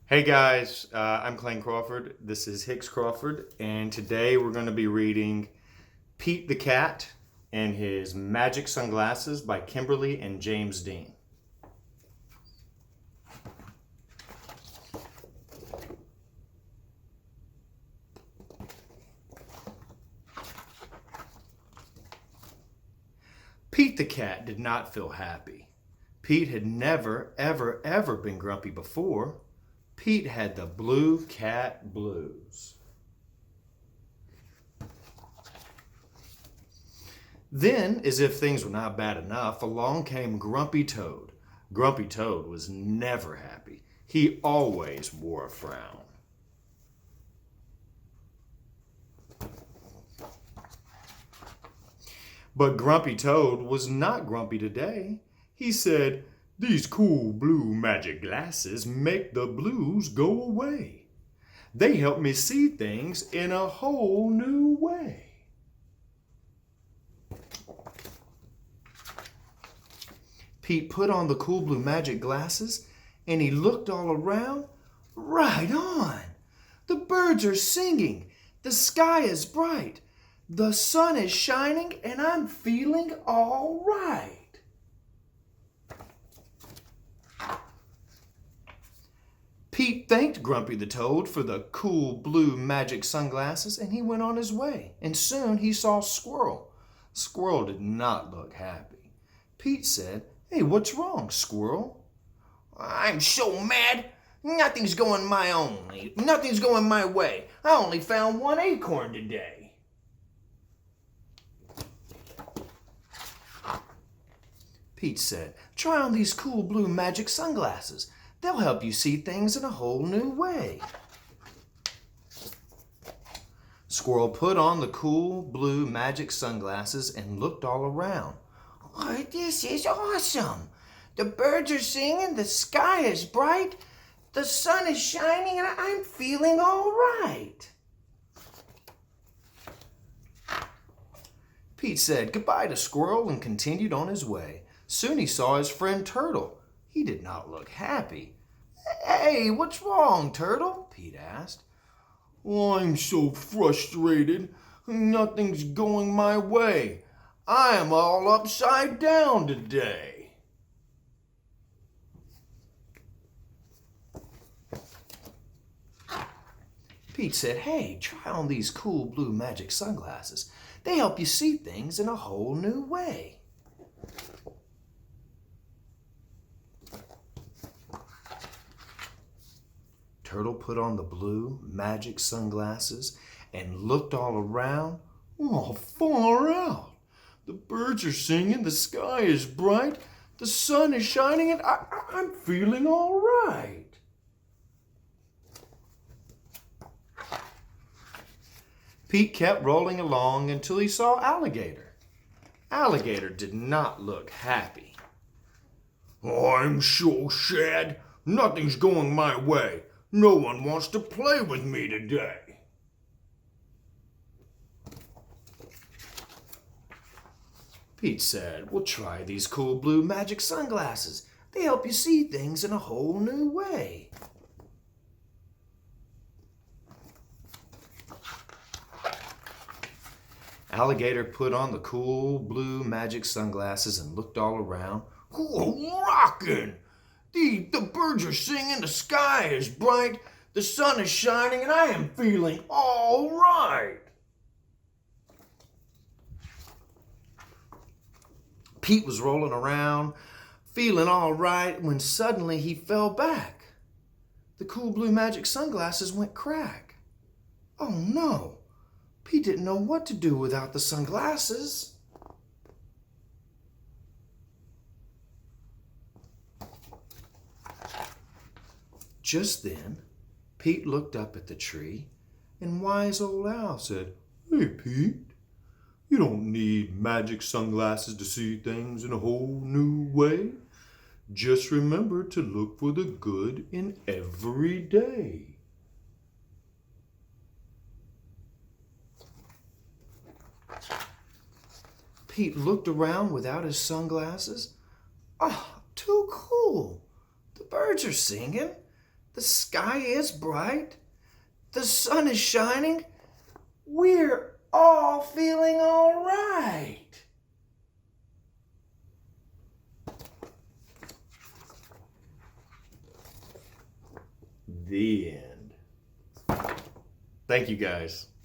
Hey guys, I'm Clayne Crawford. This is Hicks Crawford, and today we're going to be reading Pete the Cat and His Magic Sunglasses by Kimberly and James Dean. Pete the Cat did not feel happy. Pete had never, ever been grumpy before. Pete had the blue cat blues. Then, as if things were not bad enough, along came Grumpy Toad. Grumpy Toad was never happy. He always wore a frown. But Grumpy Toad was not grumpy today. He said, "These cool blue magic glasses make the blues go away. They help me see things in a whole new way." Pete put on the cool blue magic glasses and he looked all around. Right on! The birds are singing. The sky is bright. The sun is shining and I'm feeling all right. Pete thanked Grumpy the Toad for the cool blue magic sunglasses and he went on his way. And soon he saw Squirrel. Squirrel did not look happy. Pete said, "Hey, what's wrong, Squirrel?" "I'm so mad. Nothing's going my way. I only found one acorn today." Pete said, "Try on these cool blue magic sunglasses. They'll help you see things in a whole new way." Squirrel put on the cool blue magic sunglasses and looked all around. "Oh, this is awesome. The birds are singing, the sky is bright, the sun is shining, and I'm feeling all right." Pete said goodbye to Squirrel and continued on his way. Soon he saw his friend Turtle. He did not look happy. "Hey, what's wrong, Turtle?" Pete asked. "I'm so frustrated. Nothing's going my way. I am all upside down today." Pete said, "Hey, try on these cool blue magic sunglasses. They help you see things in a whole new way." Turtle put on the blue magic sunglasses and looked all around. "Oh, far out. The birds are singing, the sky is bright, the sun is shining, and I'm feeling all right." Pete kept rolling along until he saw Alligator. Alligator did not look happy. "I'm so sad. Nothing's going my way. No one wants to play with me today." Pete said, "Well, try these cool blue magic sunglasses. They help you see things in a whole new way." Alligator put on the cool blue magic sunglasses and looked all around. "Oh, rockin'! The birds are singing, the sky is bright, the sun is shining, and I am feeling all right." Pete was rolling around, feeling all right, when suddenly he fell back. The cool blue magic sunglasses went crack. Oh no! Pete didn't know what to do without the sunglasses. Just then, Pete looked up at the tree, and wise old Owl said, "Hey, Pete, you don't need magic sunglasses to see things in a whole new way. Just remember to look for the good in every day." Pete looked around without his sunglasses. Oh, too cool! The birds are singing. The sky is bright. The sun is shining. We're all feeling all right. The end. Thank you, guys.